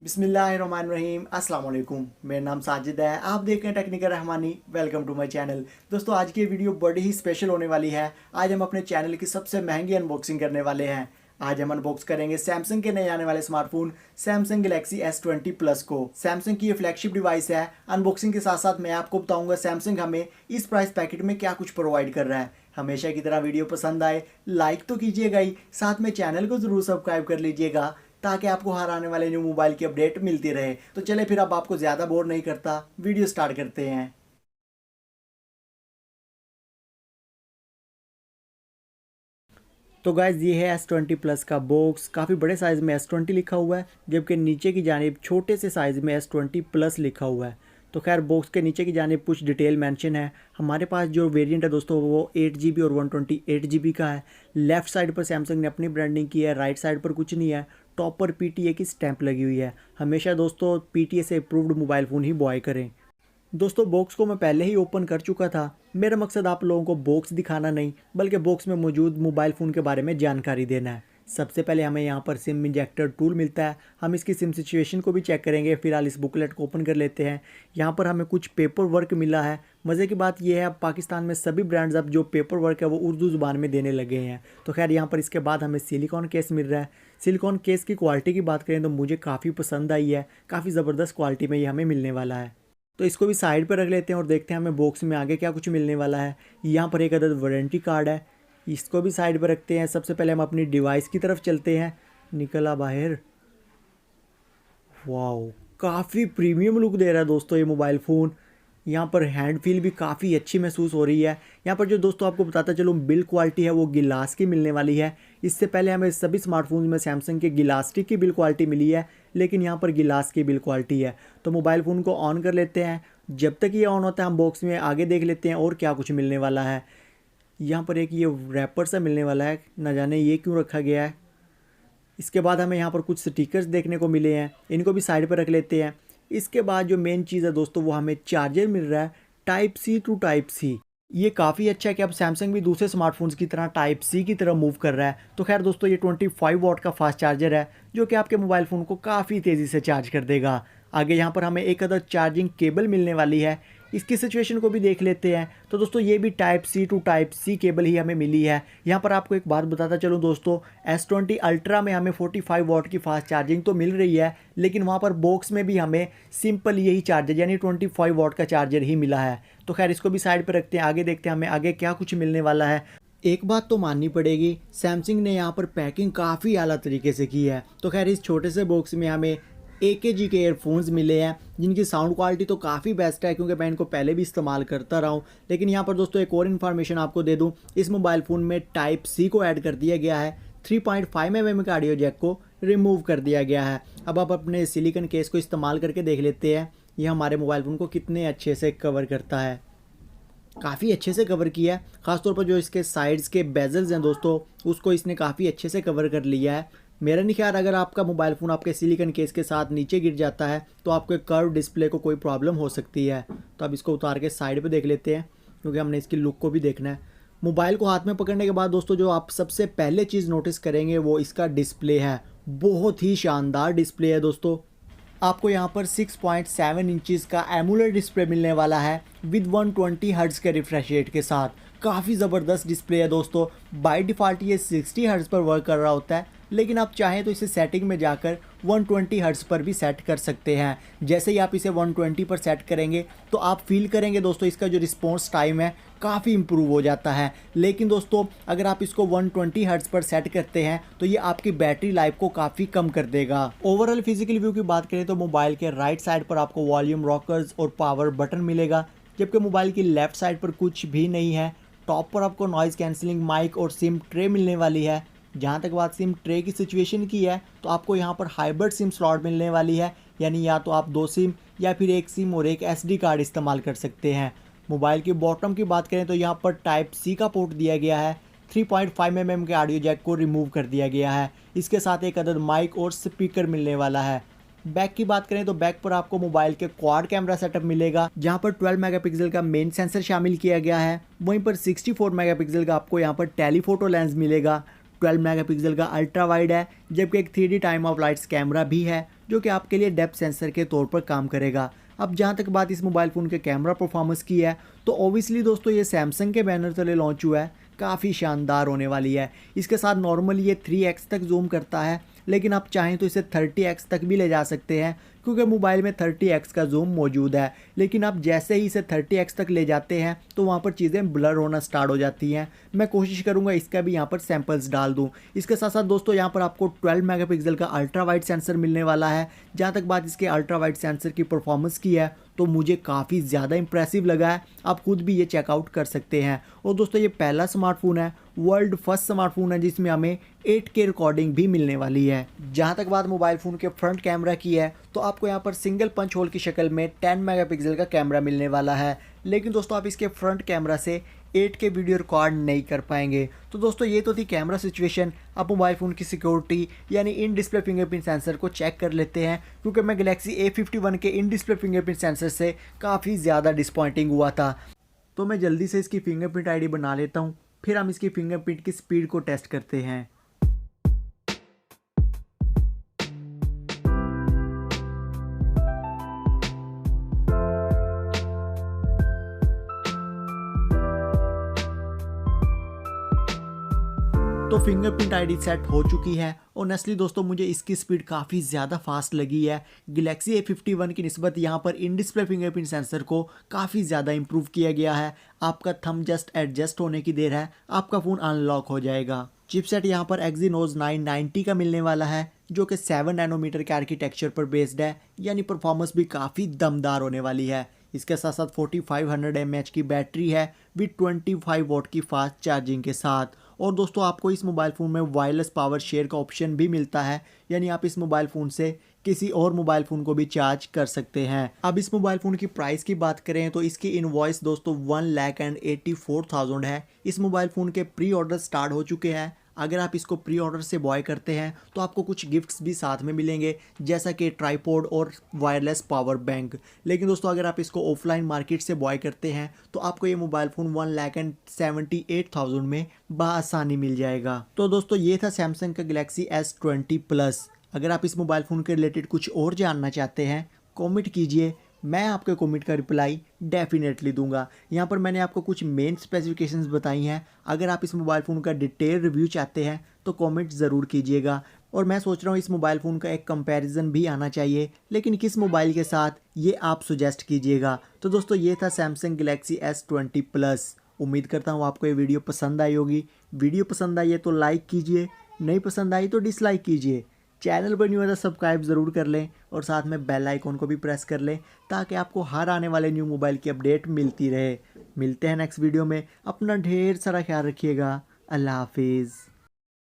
बिस्मिल्लाहिर्रहमानिर्रहीम अस्सलाम वालेकुम। मेरा नाम साजिद है, आप देख रहे हैं technical Rahmani. Welcome to my channel. दोस्तों आज की वीडियो बड़ी ही स्पेशल होने वाली है। आज हम अपने चैनल की सबसे महंगी अनबॉक्सिंग करने वाले हैं। आज हम अनबॉक्स करेंगे सैमसंग के नए आने वाले smartphone Samsung Galaxy S20 plus को। सैमसंग की ये फ्लैगशिप डिवाइस है। अनबॉक्सिंग के साथ साथ मैं आपको बताऊंगा सैमसंग हमें इस प्राइस पैकेट में क्या कुछ प्रोवाइड कर रहा है। हमेशा की तरह वीडियो पसंद आए लाइक तो कीजिएगा ही, साथ में चैनल को ज़रूर सब्सक्राइब कर लीजिएगा ताकि आपको हर आने वाले न्यू मोबाइल की अपडेट मिलती रहे। तो चले फिर अब आपको ज़्यादा बोर नहीं करता, वीडियो स्टार्ट करते हैं। तो गाइज ये है S20 प्लस का बॉक्स। काफ़ी बड़े साइज़ में S20 लिखा हुआ है, जबकि नीचे की जानिब छोटे से साइज़ में S20 प्लस लिखा हुआ है। तो खैर बॉक्स के नीचे की जानिब कुछ डिटेल मेंशन है। हमारे पास जो वेरिएंट है दोस्तों वो 8GB और 128GB का है। लेफ़्ट साइड पर सैमसंग ने अपनी ब्रांडिंग की है, राइट साइड पर कुछ नहीं है। टॉप पर PTA की स्टैंप लगी हुई है। हमेशा दोस्तों PTA से अप्रूव्ड मोबाइल फ़ोन ही बॉय करें। दोस्तों बॉक्स को मैं पहले ही ओपन कर चुका था। मेरा मकसद आप लोगों को बॉक्स दिखाना नहीं, बल्कि बॉक्स में मौजूद मोबाइल फ़ोन के बारे में जानकारी देना है। सबसे पहले हमें यहाँ पर सिम इंजेक्टर टूल मिलता है। हम इसकी सिम सिचुएशन को भी चेक करेंगे। फिलहाल इस बुकलेट को ओपन कर लेते हैं। यहाँ पर हमें कुछ पेपर वर्क मिला है। मज़े की बात यह है अब पाकिस्तान में सभी ब्रांड्स अब जो पेपर वर्क है वो उर्दू ज़ुबान में देने लगे हैं। तो खैर यहाँ पर इसके बाद हमें सिलिकॉन केस मिल रहा है। सिलिकॉन केस की क्वालिटी की बात करें तो मुझे काफ़ी पसंद आई है। काफ़ी ज़बरदस्त क्वालिटी में ये हमें मिलने वाला है। तो इसको भी साइड पर रख लेते हैं और देखते हैं हमें बॉक्स में आगे क्या कुछ मिलने वाला है। यहाँ पर एक अदद वारंटी कार्ड है, इसको भी साइड पर रखते हैं। सबसे पहले हम अपनी डिवाइस की तरफ चलते हैं। निकला बाहर। वाओ, काफ़ी प्रीमियम लुक दे रहा है दोस्तों ये मोबाइल फ़ोन। यहाँ पर हैंड फील भी काफ़ी अच्छी महसूस हो रही है। यहाँ पर जो दोस्तों आपको बताता चलूँ बिल्ड क्वालिटी है वो गिलास की मिलने वाली है। इससे पहले हमें सभी स्मार्टफोन में सैमसंग के गिलास्टिक की बिल्ड क्वालिटी मिली है, लेकिन यहाँ पर गिलास की बिल्ड क्वालिटी है। तो मोबाइल फ़ोन को ऑन कर लेते हैं। जब तक ये ऑन होता है हम बॉक्स में आगे देख लेते हैं और क्या कुछ मिलने वाला है। यहाँ पर एक ये रैपर सा मिलने वाला है, न जाने ये क्यों रखा गया है। इसके बाद हमें यहाँ पर कुछ स्टिकर्स देखने को मिले हैं, इनको भी साइड पर रख लेते हैं। इसके बाद जो मेन चीज़ है दोस्तों वो हमें चार्जर मिल रहा है type C to type C. ये काफ़ी अच्छा है कि अब सैमसंग भी दूसरे स्मार्टफोन्स की तरह टाइप सी की तरह मूव कर रहा है। तो खैर दोस्तों ये 25 वाट का फास्ट चार्जर है जो कि आपके मोबाइल फ़ोन को काफ़ी तेज़ी से चार्ज कर देगा। आगे यहाँ पर हमें एक अदर चार्जिंग केबल मिलने वाली है, इसकी सिचुएशन को भी देख लेते हैं। तो दोस्तों ये भी type C to type C cable ही हमें मिली है। यहाँ पर आपको एक बात बताता चलूँ दोस्तों, S20 अल्ट्रा में हमें 45 वाट की फास्ट चार्जिंग तो मिल रही है, लेकिन वहाँ पर बॉक्स में भी हमें सिंपल यही चार्जर यानी 25 वाट का चार्जर ही मिला है। तो खैर इसको भी साइड पर रखते हैं, आगे देखते हैं हमें आगे क्या कुछ मिलने वाला है। एक बात तो माननी पड़ेगी, सैमसंग ने यहाँ पर पैकिंग काफ़ी आला तरीके से की है। तो खैर इस छोटे से बॉक्स में हमें AKG के एयरफोन्स मिले हैं जिनकी साउंड क्वालिटी तो काफ़ी बेस्ट है, क्योंकि मैं इनको पहले भी इस्तेमाल करता रहा हूँ। लेकिन यहाँ पर दोस्तों एक और इन्फॉर्मेशन आपको दे दूँ, इस मोबाइल फ़ोन में टाइप सी को ऐड कर दिया गया है। 3.5 mm का ऑडियो जैक को रिमूव कर दिया गया है। अब आप अपने सिलिकॉन केस को इस्तेमाल करके देख लेते हैं ये हमारे मोबाइल फ़ोन को कितने अच्छे से कवर करता है। काफ़ी अच्छे से कवर किया है, ख़ासतौर पर जो इसके साइड्स के बेजल्स हैं दोस्तों उसको इसने काफ़ी अच्छे से कवर कर लिया है। मेरा नहीं ख्याल अगर आपका मोबाइल फ़ोन आपके सिलिकॉन केस के साथ नीचे गिर जाता है तो आपके कर्व डिस्प्ले को कोई प्रॉब्लम हो सकती है। तो अब इसको उतार के साइड पे देख लेते हैं, क्योंकि हमने इसकी लुक को भी देखना है। मोबाइल को हाथ में पकड़ने के बाद दोस्तों जो आप सबसे पहले चीज़ नोटिस करेंगे वो इसका डिस्प्ले है। बहुत ही शानदार डिस्प्ले है दोस्तों। आपको यहाँ पर 6.7 इंचज़ का एमुलेट डिस्प्ले मिलने वाला है विद 120 हर्ट्ज़ के रिफ्रेश रेट के साथ। काफ़ी ज़बरदस्त डिस्प्ले है दोस्तों। बाय डिफ़ॉल्ट ये 60 हर्ट्ज़ पर वर्क कर रहा होता है, लेकिन आप चाहें तो इसे सेटिंग में जाकर 120 हर्ट्ज़ पर भी सेट कर सकते हैं। जैसे ही आप इसे 120 पर सेट करेंगे तो आप फील करेंगे दोस्तों इसका जो रिस्पॉन्स टाइम है काफ़ी इंप्रूव हो जाता है। लेकिन दोस्तों अगर आप इसको 120 हर्ट्ज़ पर सेट करते हैं तो ये आपकी बैटरी लाइफ को काफ़ी कम कर देगा। ओवरऑल फिजिकल व्यू की बात करें तो मोबाइल के राइट साइड पर आपको वॉल्यूम रॉकर्स और पावर बटन मिलेगा, जबकि मोबाइल की लेफ्ट साइड पर कुछ भी नहीं है। टॉप पर आपको नॉइज़ कैंसिलिंग माइक और सिम ट्रे मिलने वाली है। जहाँ तक बात सिम ट्रे की सिचुएशन की है तो आपको यहाँ पर हाइब्रिड सिम स्लॉट मिलने वाली है, यानी या तो आप 2 सिम या फिर 1 सिम और एक SD कार्ड इस्तेमाल कर सकते हैं। मोबाइल की बॉटम की बात करें तो यहाँ पर टाइप सी का पोर्ट दिया गया है। 3.5 mm के ऑडियो जैक को रिमूव कर दिया गया है। इसके साथ एक अदद माइक और स्पीकर मिलने वाला है। बैक की बात करें तो बैक पर आपको मोबाइल के क्वाड कैमरा सेटअप मिलेगा, जहां पर 12 मेगापिक्सल का मेन सेंसर शामिल किया गया है। वहीं पर 64 मेगापिक्सल का आपको यहां पर टेलीफोटो लेंस मिलेगा। 12 मेगापिक्सल का अल्ट्रा वाइड है, जबकि एक 3D time of lights camera भी है जो कि आपके लिए डेप्थ सेंसर के तौर पर काम करेगा। अब जहाँ तक बात इस मोबाइल फ़ोन के कैमरा परफॉर्मेंस की है, तो ओबियसली दोस्तों ये सैमसंग के बैनर तले लॉन्च हुआ है, काफ़ी शानदार होने वाली है। इसके साथ नॉर्मली ये 3x तक जूम करता है, लेकिन आप चाहें तो इसे 30x तक भी ले जा सकते हैं, क्योंकि मोबाइल में 30x का जूम मौजूद है। लेकिन आप जैसे ही इसे 30x तक ले जाते हैं तो वहाँ पर चीज़ें ब्लर होना स्टार्ट हो जाती हैं। मैं कोशिश करूँगा इसका भी यहाँ पर सैंपल्स डाल दूँ। इसके साथ साथ दोस्तों यहाँ पर आपको 12 मेगापिक्सल का अल्ट्रा वाइड सेंसर मिलने वाला है। जहाँ तक बात इसके अल्ट्रा वाइड सेंसर की परफॉर्मेंस की है, तो मुझे काफ़ी ज़्यादा इंप्रेसिव लगा है। आप खुद भी ये चेकआउट कर सकते हैं। और दोस्तों ये पहला स्मार्टफोन है, वर्ल्ड फर्स्ट स्मार्टफोन है जिसमें हमें 8K रिकॉर्डिंग भी मिलने वाली है। जहाँ तक बात मोबाइल फ़ोन के फ्रंट कैमरा की है, तो आपको यहाँ पर सिंगल पंच होल की शक्ल में 10 मेगापिक्सल का कैमरा मिलने वाला है। लेकिन दोस्तों आप इसके फ्रंट कैमरा से 8K वीडियो रिकॉर्ड नहीं कर पाएंगे। तो दोस्तों ये तो थी कैमरा सिचुएशन। अब मोबाइल फ़ोन की सिक्योरिटी यानी इन डिस्प्ले फिंगरप्रिंट सेंसर को चेक कर लेते हैं, क्योंकि मैं गैलेक्सी A51 के इन डिस्प्ले फिंगरप्रिंट सेंसर से काफ़ी ज़्यादा डिसपॉइंटिंग हुआ था। तो मैं जल्दी से इसकी फिंगरप्रिंट आईडी बना लेता हूँ, फिर हम इसकी फिंगरप्रिंट की स्पीड को टेस्ट करते हैं। तो फिंगरप्रिंट आईडी सेट हो चुकी है। ऑनेस्टली दोस्तों मुझे इसकी स्पीड काफ़ी ज़्यादा फास्ट लगी है। गैलेक्सी A51 की निस्बत यहाँ पर इन डिस्प्ले फिंगरप्रिंट सेंसर को काफ़ी ज़्यादा इंप्रूव किया गया है। आपका थंब जस्ट एडजस्ट होने की देर है, आपका फ़ोन अनलॉक हो जाएगा। चिपसेट यहाँ पर Exynos 990 का मिलने वाला है, जो कि 7 नैनोमीटर के आर्किटेक्चर पर बेस्ड है, यानी परफॉर्मेंस भी काफ़ी दमदार होने वाली है। इसके साथ साथ 4500 mAh की बैटरी है विद 25 वॉट की फास्ट चार्जिंग के साथ। और दोस्तों आपको इस मोबाइल फ़ोन में वायरलेस पावर शेयर का ऑप्शन भी मिलता है, यानी आप इस मोबाइल फ़ोन से किसी और मोबाइल फ़ोन को भी चार्ज कर सकते हैं। अब इस मोबाइल फ़ोन की प्राइस की बात करें तो इसकी इनवॉइस दोस्तों 1,84,000 है। इस मोबाइल फ़ोन के प्री ऑर्डर स्टार्ट हो चुके हैं। अगर आप इसको प्री ऑर्डर से बॉय करते हैं तो आपको कुछ गिफ्ट्स भी साथ में मिलेंगे, जैसा कि ट्राइपॉड और वायरलेस पावर बैंक। लेकिन दोस्तों अगर आप इसको ऑफलाइन मार्केट से बॉय करते हैं तो आपको ये मोबाइल फ़ोन 1,78,000 में बआसानी मिल जाएगा। तो दोस्तों ये था सैमसंग का गैलेक्सी S20 प्लस। अगर आप इस मोबाइल फ़ोन के रिलेटेड कुछ और जानना चाहते हैं, कमेंट कीजिए, मैं आपके कमेंट का रिप्लाई डेफिनेटली दूंगा। यहाँ पर मैंने आपको कुछ मेन स्पेसिफिकेशंस बताई हैं। अगर आप इस मोबाइल फ़ोन का डिटेल रिव्यू चाहते हैं तो कमेंट ज़रूर कीजिएगा। और मैं सोच रहा हूँ इस मोबाइल फ़ोन का एक कंपैरिजन भी आना चाहिए, लेकिन किस मोबाइल के साथ ये आप सुजेस्ट कीजिएगा। तो दोस्तों ये था सैमसंग गैलेक्सी S20 प्लस। उम्मीद करता हूँ आपको ये वीडियो पसंद आई होगी। वीडियो पसंद आई है तो लाइक कीजिए, नहीं पसंद आई तो डिसलाइक कीजिए। चैनल पर न्यू है तो सब्सक्राइब ज़रूर कर लें और साथ में बेल आइकॉन को भी प्रेस कर लें, ताकि आपको हर आने वाले न्यू मोबाइल की अपडेट मिलती रहे। मिलते हैं नेक्स्ट वीडियो में। अपना ढेर सारा ख्याल रखिएगा। अल्लाह हाफिज़।